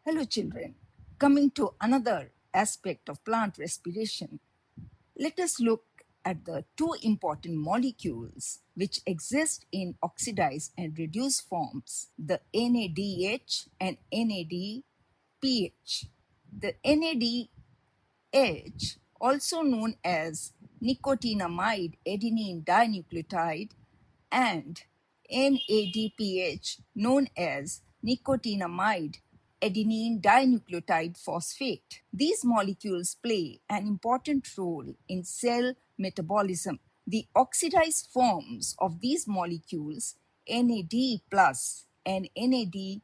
Hello, children. Coming to another aspect of plant respiration, let us look at the two important molecules which exist in oxidized and reduced forms, the NADH and NADPH. The NADH, also known as nicotinamide adenine dinucleotide, and NADPH, known as nicotinamide adenine dinucleotide phosphate. These molecules play an important role in cell metabolism. The oxidized forms of these molecules, NAD plus and NADP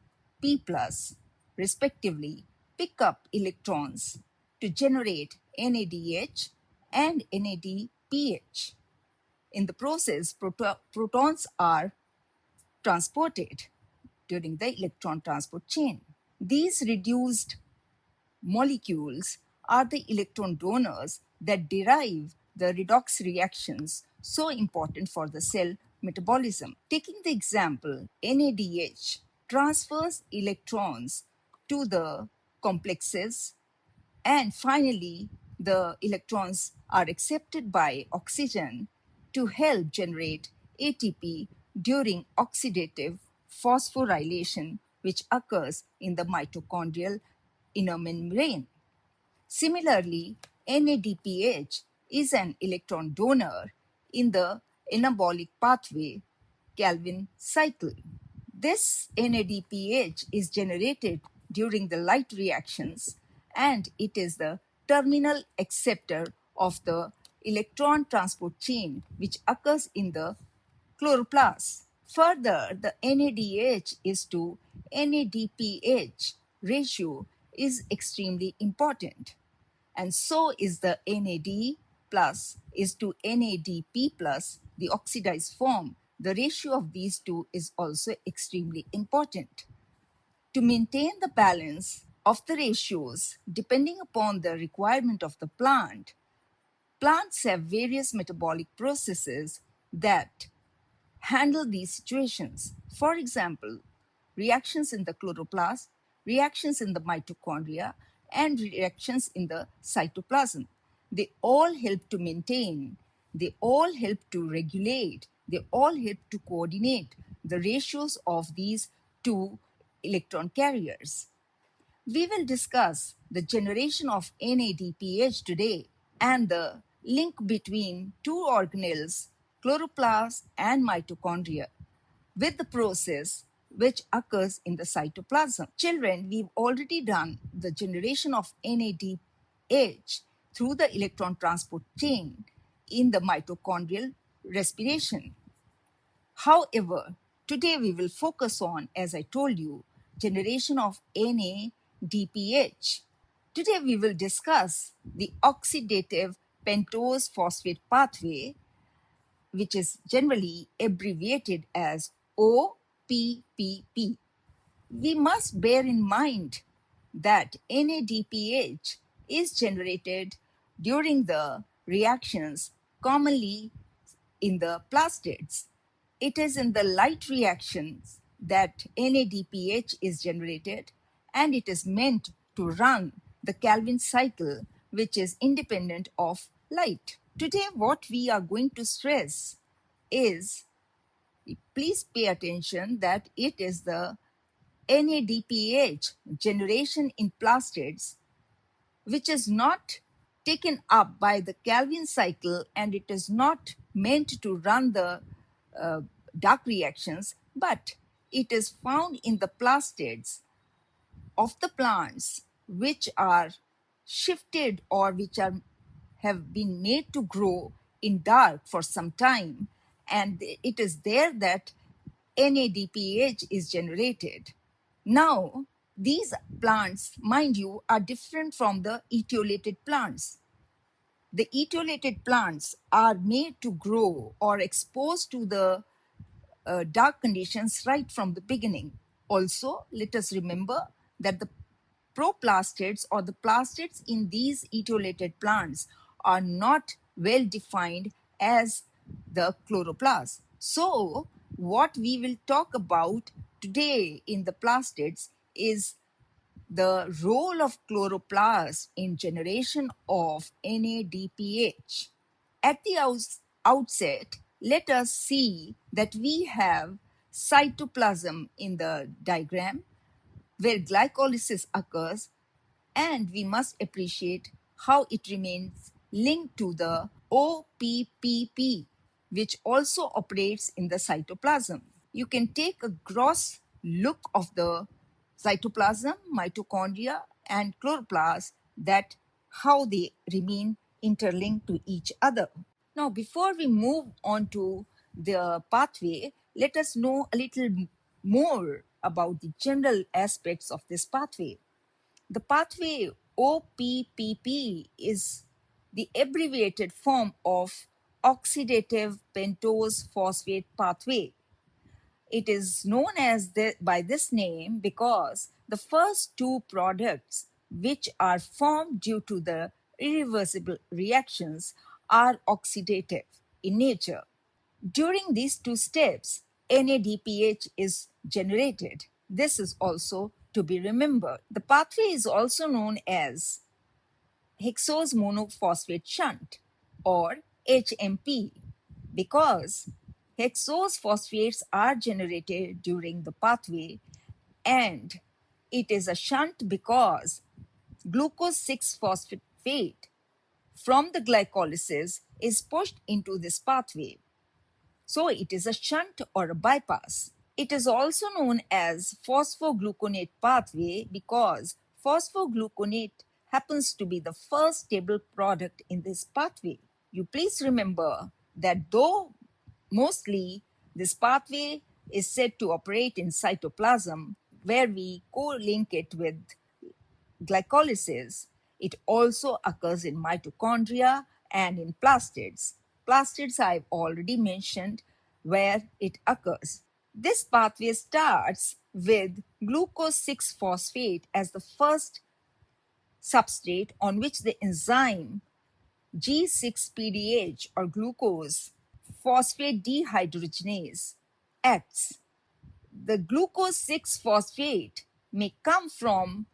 plus, respectively, pick up electrons to generate NADH and NADPH. In the process, protons are transported during the electron transport chain. These reduced molecules are the electron donors that derive the redox reactions so important for the cell metabolism. Taking the example, NADH transfers electrons to the complexes, and finally, the electrons are accepted by oxygen to help generate ATP during oxidative phosphorylation, which occurs in the mitochondrial inner membrane. Similarly, NADPH is an electron donor in the anabolic pathway Calvin cycle. This NADPH is generated during the light reactions, and it is the terminal acceptor of the electron transport chain which occurs in the chloroplast. Further, the NADH is to NADPH ratio is extremely important, and so is the NAD plus is to NADP plus, the oxidized form. The ratio of these two is also extremely important. To maintain the balance of the ratios depending upon the requirement of the plant, plants have various metabolic processes that handle these situations. For example, reactions in the chloroplast, reactions in the mitochondria, and reactions in the cytoplasm. They all help to maintain, they all help to regulate, they all help to coordinate the ratios of these two electron carriers. We will discuss the generation of NADPH today and the link between two organelles, chloroplast and mitochondria, with the process which occurs in the cytoplasm. Children, we've already done the generation of NADH through the electron transport chain in the mitochondrial respiration. However, today we will focus on, as I told you, generation of NADPH. Today we will discuss the oxidative pentose phosphate pathway, which is generally abbreviated as OPPP. We must bear in mind that NADPH is generated during the reactions commonly in the plastids. It is in the light reactions that NADPH is generated, and it is meant to run the Calvin cycle, which is independent of light. Today, what we are going to stress is, please pay attention that it is the NADPH generation in plastids which is not taken up by the Calvin cycle, and it is not meant to run the dark reactions, but it is found in the plastids of the plants which are shifted or which have been made to grow in dark for some time, and it is there that NADPH is generated. Now, these plants, mind you, are different from the etiolated plants. The etiolated plants are made to grow or exposed to the dark conditions right from the beginning. Also, let us remember that the proplastids or the plastids in these etiolated plants are not well defined as the chloroplast. So, what we will talk about today in the plastids is the role of chloroplast in generation of NADPH. At the outset, let us see that we have cytoplasm in the diagram where glycolysis occurs, and we must appreciate how it remains linked to the OPPP, which also operates in the cytoplasm. You can take a gross look of the cytoplasm, mitochondria, and chloroplast, that how they remain interlinked to each other. Now, before we move on to the pathway, let us know a little more about the general aspects of this pathway. The pathway OPPP is the abbreviated form of oxidative pentose phosphate pathway. It is known as by this name because the first two products which are formed due to the irreversible reactions are oxidative in nature. During these two steps, NADPH is generated. This is also to be remembered. The pathway is also known as hexose monophosphate shunt or HMP because hexose phosphates are generated during the pathway, and it is a shunt because glucose 6 phosphate from the glycolysis is pushed into this pathway. So it is a shunt or a bypass. It is also known as phosphogluconate pathway because phosphogluconate happens to be the first stable product in this pathway. You please remember that though mostly this pathway is said to operate in cytoplasm, where we co-link it with glycolysis, it also occurs in mitochondria and in plastids. Plastids I've already mentioned where it occurs. This pathway starts with glucose 6 phosphate as the first substrate on which the enzyme G6PDH or glucose phosphate dehydrogenase acts. The glucose 6 phosphate may come from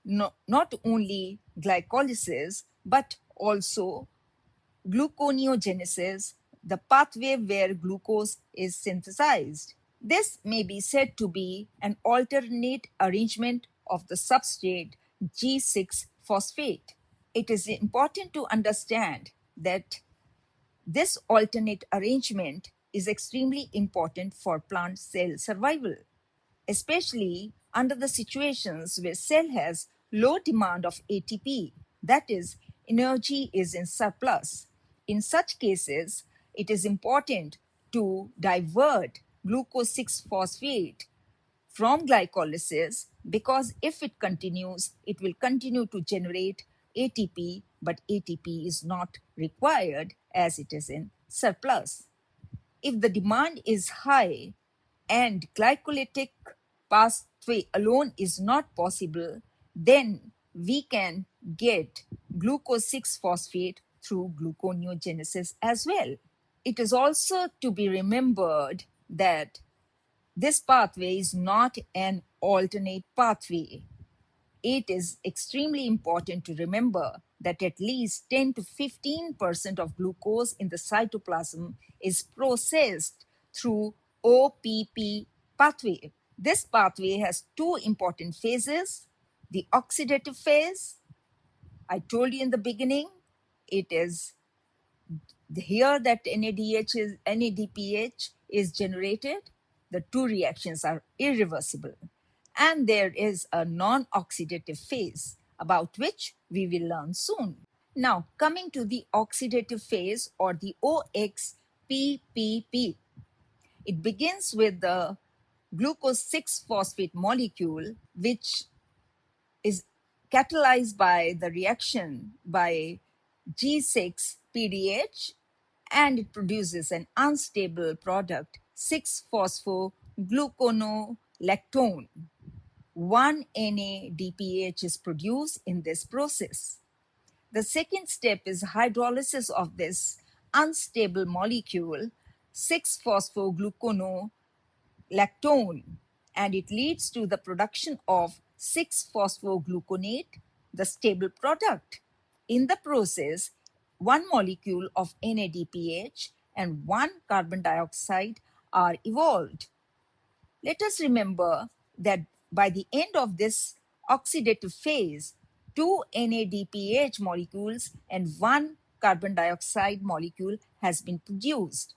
not only glycolysis but also gluconeogenesis, the pathway where glucose is synthesized. This may be said to be an alternate arrangement of the substrate G6 phosphate. It is important to understand that this alternate arrangement is extremely important for plant cell survival, especially under the situations where cell has low demand of ATP, that is, energy is in surplus. In such cases, it is important to divert glucose 6 phosphate from glycolysis because if it continues, it will continue to generate ATP, but ATP is not required as it is in surplus. If the demand is high and glycolytic pathway alone is not possible, then we can get glucose 6 phosphate through gluconeogenesis as well. It is also to be remembered that this pathway is not an alternate pathway. It is extremely important to remember that at least 10 to 15% of glucose in the cytoplasm is processed through OPP pathway. This pathway has two important phases. The oxidative phase, I told you in the beginning, it is here that NADPH is generated. The two reactions are irreversible. And there is a non-oxidative phase about which we will learn soon. Now, coming to the oxidative phase or the OXPPP. It begins with the glucose 6 phosphate molecule, which is catalyzed by the reaction by G6PDH, and it produces an unstable product 6-phosphogluconolactone. 1-NADPH is produced in this process. The second step is hydrolysis of this unstable molecule 6-phosphogluconolactone, and it leads to the production of 6-phosphogluconate, the stable product. In the process, one molecule of NADPH and one carbon dioxide are evolved. Let us remember that by the end of this oxidative phase, two NADPH molecules and one carbon dioxide molecule has been produced.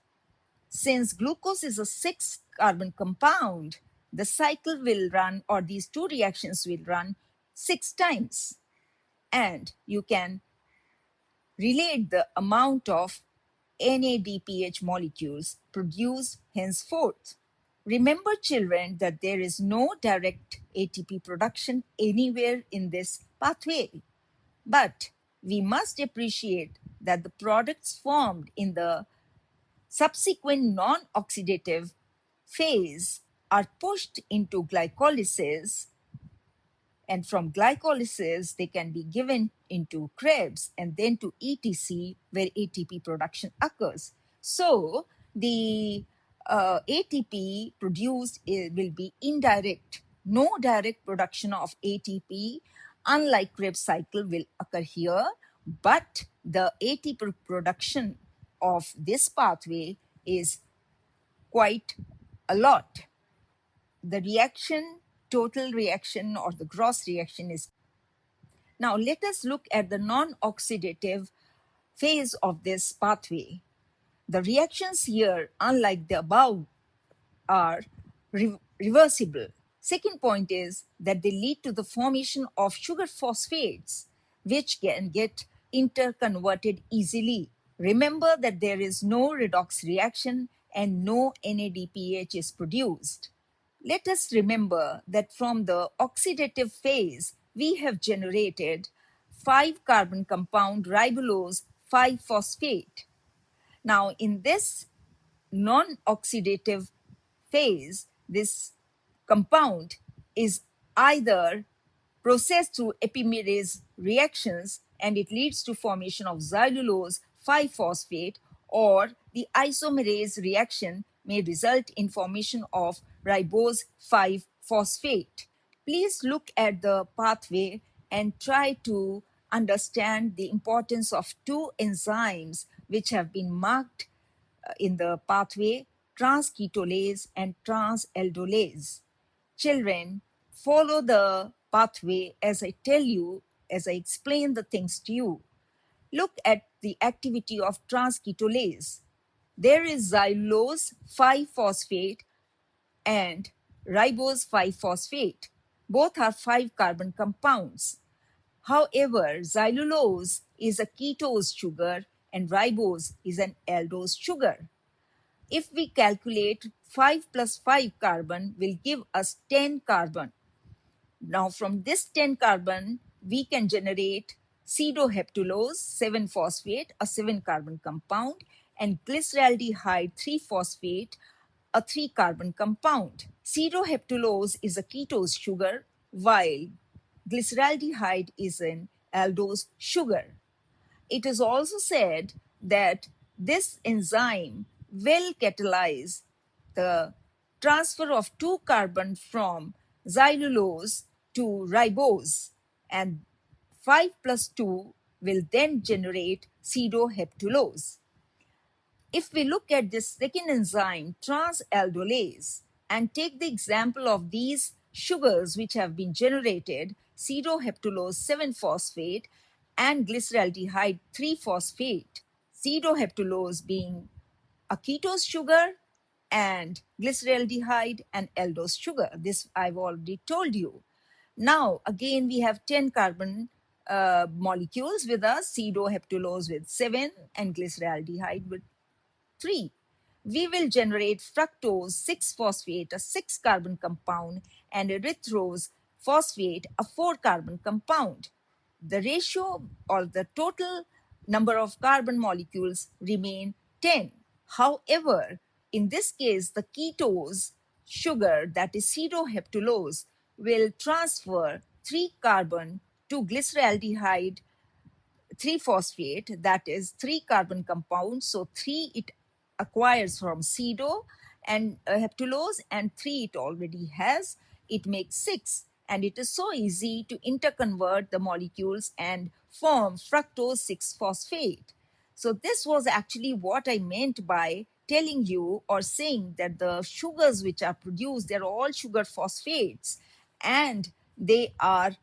Since glucose is a 6-carbon compound, the cycle will run, or these two reactions will run 6 times. And you can relate the amount of NADPH molecules produced henceforth. Remember, children, that there is no direct ATP production anywhere in this pathway. But we must appreciate that the products formed in the subsequent non-oxidative phase are pushed into glycolysis, and from glycolysis they can be given into Krebs and then to ETC, where ATP production occurs. So the ATP produced will be indirect. No direct production of ATP, unlike Krebs cycle, will occur here, but the ATP production of this pathway is quite a lot. The reaction, total reaction, or the gross reaction is. Now let us look at the non-oxidative phase of this pathway. The reactions here, unlike the above, are reversible. Second point is that they lead to the formation of sugar phosphates, which can get interconverted easily. Remember that there is no redox reaction and no NADPH is produced. Let us remember that from the oxidative phase, we have generated 5-carbon compound ribulose 5-phosphate. Now, in this non-oxidative phase, this compound is either processed through epimerase reactions and it leads to formation of xylulose 5-phosphate, or the isomerase reaction may result in formation of ribose 5-phosphate. Please look at the pathway and try to understand the importance of two enzymes which have been marked in the pathway, transketolase and transaldolase. Children, follow the pathway as I tell you, as I explain the things to you. Look at the activity of transketolase. There is xylulose 5-phosphate and ribose 5-phosphate. Both are 5-carbon compounds. However, xylulose is a ketose sugar and ribose is an aldose sugar. If we calculate 5 plus 5 carbon will give us 10 carbon. Now from this 10 carbon, we can generate pseudoheptulose 7-phosphate, a 7-carbon compound, and glyceraldehyde 3-phosphate, a 3-carbon compound. Pseudoheptulose is a ketose sugar, while glyceraldehyde is an aldose sugar. It is also said that this enzyme will catalyze the transfer of 2 carbon from xylulose to ribose, and 5 plus 2 will then generate pseudoheptulose. If we look at this second enzyme, transaldolase, and take the example of these sugars which have been generated, pseudoheptulose 7-phosphate and glyceraldehyde 3-phosphate, pseudoheptulose being a ketose sugar and glyceraldehyde and aldose sugar. This I've already told you. Now, again, we have 10 carbon molecules with us, pseudoheptulose with 7 and glyceraldehyde with 3. We will generate fructose 6-phosphate, a 6-carbon compound, and erythrose phosphate, a 4-carbon compound. The ratio or the total number of carbon molecules remain 10. However, in this case, the ketose sugar, that is pseudoheptulose, will transfer 3 carbon to glyceraldehyde 3-phosphate, that is 3-carbon compound. So 3 it acquires from pseudo and heptulose, and 3 it already has. It makes 6. and it is so easy to interconvert the molecules and form fructose 6-phosphate. So this was actually what I meant by telling you or saying that the sugars which are produced, they're all sugar phosphates and they are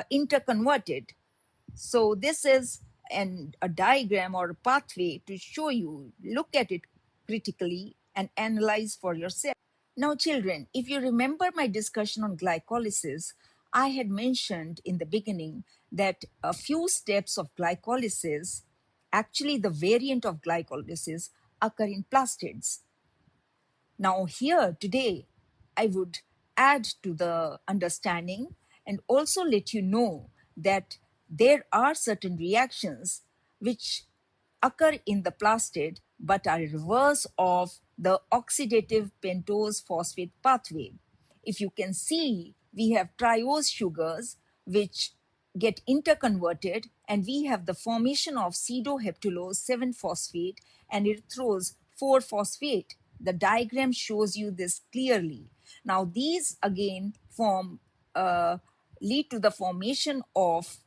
interconverted. So this is a diagram or a pathway to show you, look at it critically and analyze for yourself. Now, children, if you remember my discussion on glycolysis, I had mentioned in the beginning that a few steps of glycolysis, actually the variant of glycolysis, occur in plastids. Now, here today, I would add to the understanding and also let you know that there are certain reactions which occur in the plastid but are reverse of the oxidative pentose phosphate pathway. If you can see, we have triose sugars which get interconverted, and we have the formation of pseudoheptulose 7-phosphate and erythrose 4-phosphate. The diagram shows you this clearly. Now these again lead to the formation of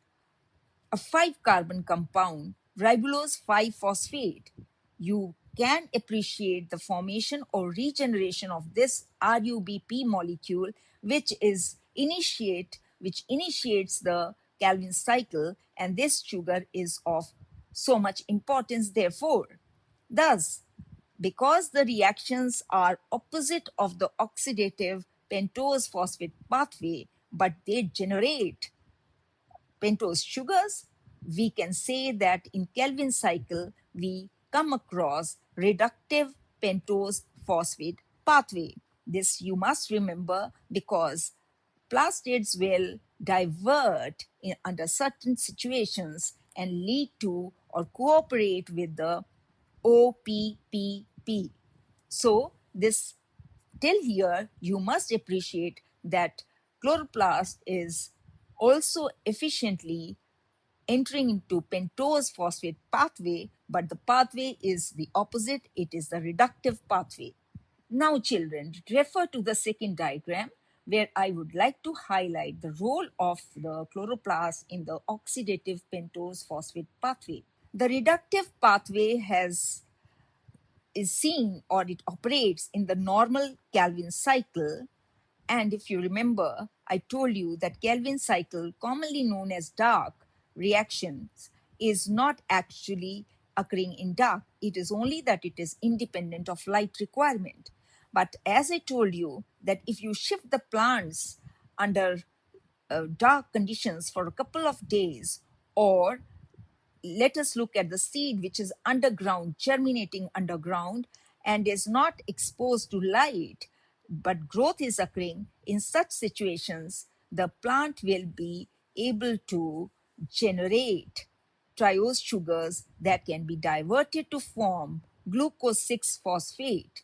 a 5-carbon compound, ribulose 5-phosphate. You can appreciate the formation or regeneration of this RUBP molecule, which initiates the Calvin cycle, and this sugar is of so much importance therefore. Thus, because the reactions are opposite of the oxidative pentose phosphate pathway, but they generate pentose sugars, we can say that in Calvin cycle, we come across reductive pentose phosphate pathway. This you must remember because plastids will divert under certain situations and lead to or cooperate with the OPPP. So this till here, you must appreciate that chloroplast is also efficiently entering into pentose phosphate pathway, but the pathway is the opposite. It is the reductive pathway. Now, children, refer to the second diagram where I would like to highlight the role of the chloroplast in the oxidative pentose phosphate pathway. The reductive pathway is seen or it operates in the normal Calvin cycle. And if you remember, I told you that Calvin cycle, commonly known as dark reactions, is not actually occurring in dark. It is only that it is independent of light requirement. But as I told you, that if you shift the plants under dark conditions for a couple of days, or let us look at the seed which is underground, germinating underground, and is not exposed to light, but growth is occurring. In such situations, the plant will be able to generate triose sugars that can be diverted to form glucose 6-phosphate.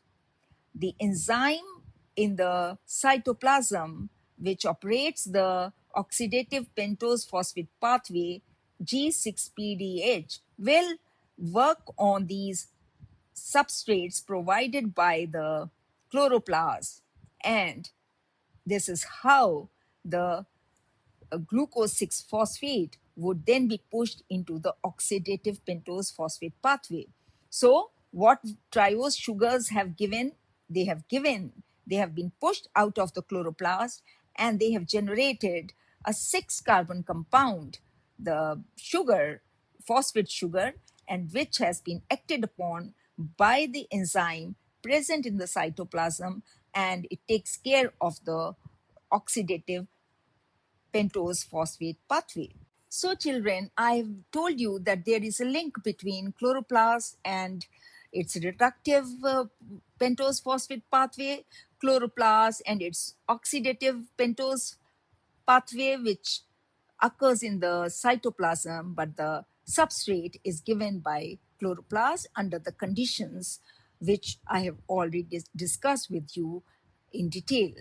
The enzyme in the cytoplasm which operates the oxidative pentose phosphate pathway G6PDH will work on these substrates provided by the chloroplast, and this is how the glucose 6-phosphate would then be pushed into the oxidative pentose phosphate pathway. So what triose sugars have given, they have been pushed out of the chloroplast and they have generated a 6-carbon compound, the sugar, phosphate sugar, and which has been acted upon by the enzyme present in the cytoplasm, and it takes care of the oxidative pentose phosphate pathway. So children, I've told you that there is a link between chloroplast and its reductive pentose phosphate pathway, chloroplast and its oxidative pentose pathway, which occurs in the cytoplasm, but the substrate is given by chloroplast under the conditions which I have already discussed with you in detail.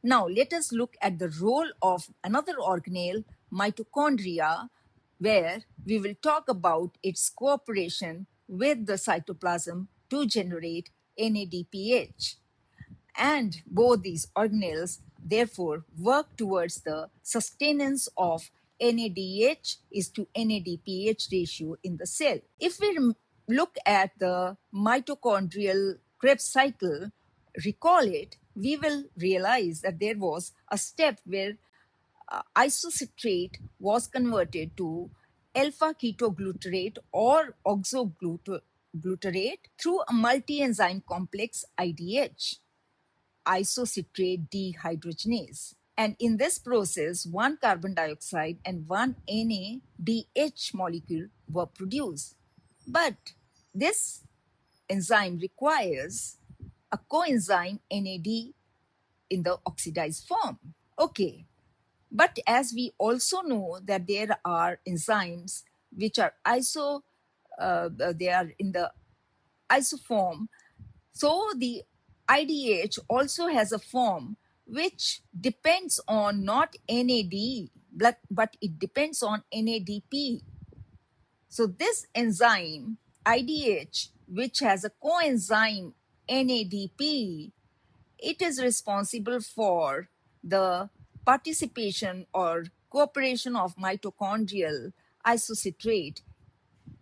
Now, let us look at the role of another organelle, mitochondria, where we will talk about its cooperation with the cytoplasm to generate NADPH. And both these organelles therefore work towards the sustenance of NADH is to NADPH ratio in the cell. If we look at the mitochondrial Krebs cycle, recall it, we will realize that there was a step where isocitrate was converted to alpha ketoglutarate or oxoglutarate through a multi-enzyme complex IDH, isocitrate dehydrogenase. And in this process, one carbon dioxide and one NADH molecule were produced. But this enzyme requires a coenzyme NAD in the oxidized form. Okay, but as we also know that there are enzymes which are they are in the isoform. So the IDH also has a form which depends on not NAD, but it depends on NADP. So this enzyme IDH, which has a coenzyme NADP, it is responsible for the participation or cooperation of mitochondrial isocitrate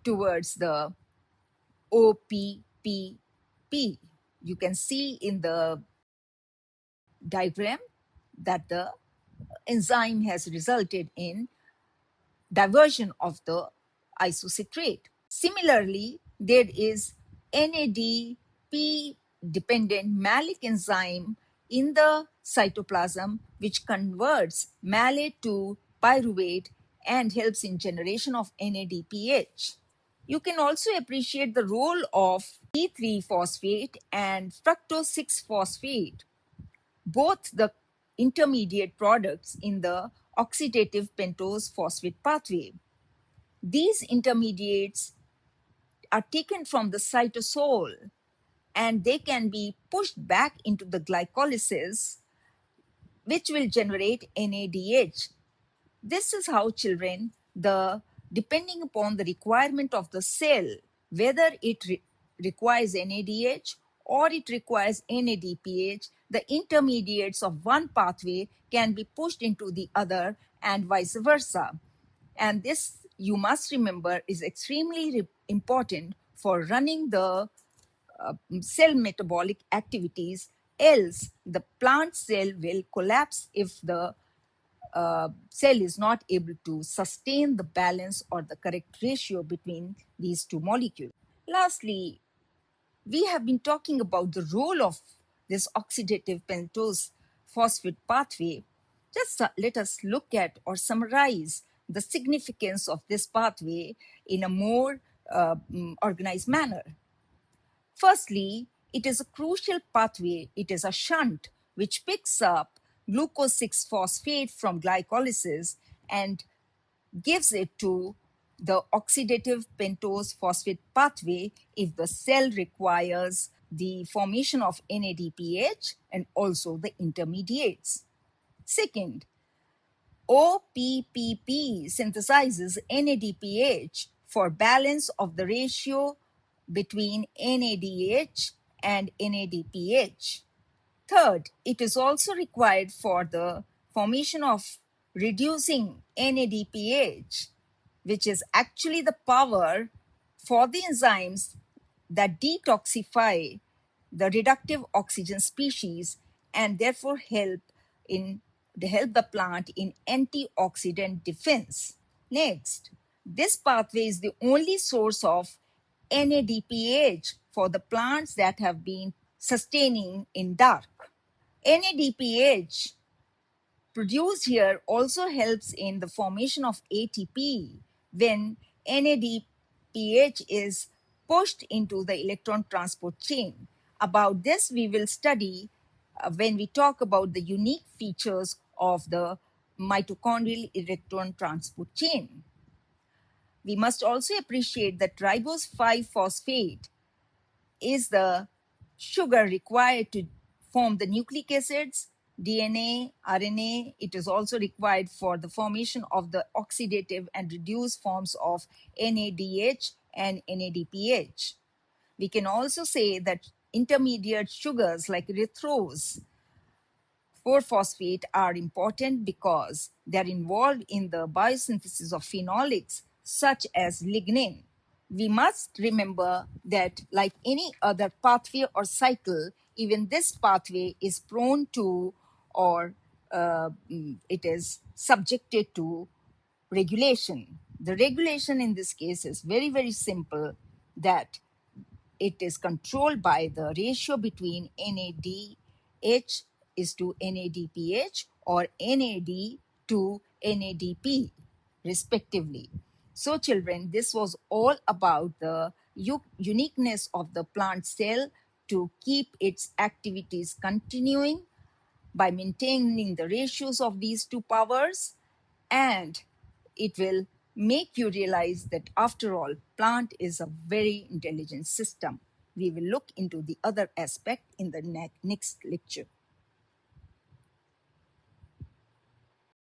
towards the OPPP. You can see in the diagram that the enzyme has resulted in diversion of the isocitrate. Similarly, there is NADP dependent malic enzyme in the cytoplasm which converts malate to pyruvate and helps in generation of NADPH. You can also appreciate the role of T3 phosphate and fructose 6 phosphate, both the intermediate products in the oxidative pentose phosphate pathway. These intermediates are taken from the cytosol and they can be pushed back into the glycolysis, which will generate NADH. This is how children, depending upon the requirement of the cell, whether it requires NADH or it requires NADPH, the intermediates of one pathway can be pushed into the other and vice versa. And this, you must remember, is extremely important for running the cell metabolic activities. Else, the plant cell will collapse if the cell is not able to sustain the balance or the correct ratio between these two molecules. Lastly, we have been talking about the role of this oxidative pentose phosphate pathway. Just let us look at or summarize the significance of this pathway in a more organized manner. Firstly, it is a crucial pathway. It is a shunt which picks up glucose 6 phosphate from glycolysis and gives it to the oxidative pentose phosphate pathway if the cell requires the formation of NADPH and also the intermediates. Second, OPPP synthesizes NADPH for balance of the ratio between NADH and NADPH. Third, it is also required for the formation of reducing NADPH, which is actually the power for the enzymes that detoxify the reductive oxygen species and therefore help the plant in antioxidant defense. Next, this pathway is the only source of NADPH for the plants that have been sustaining in dark. NADPH produced here also helps in the formation of ATP when NADPH is pushed into the electron transport chain. About this, we will study when we talk about the unique features of the mitochondrial electron transport chain. We must also appreciate that ribose 5 phosphate is the sugar required to form the nucleic acids, DNA, RNA. It is also required for the formation of the oxidative and reduced forms of NADH and NADPH. We can also say that intermediate sugars like erythrose 4-phosphate are important because they're involved in the biosynthesis of phenolics such as lignin. We must remember that, like any other pathway or cycle, even this pathway is prone to, or it is subjected to, regulation. The regulation in this case is very, very simple, that it is controlled by the ratio between NADH is to NADPH or NAD to NADP respectively. So children, this was all about the uniqueness of the plant cell to keep its activities continuing by maintaining the ratios of these two powers, and it will make you realize that after all, plant is a very intelligent system. We will look into the other aspect in the next lecture.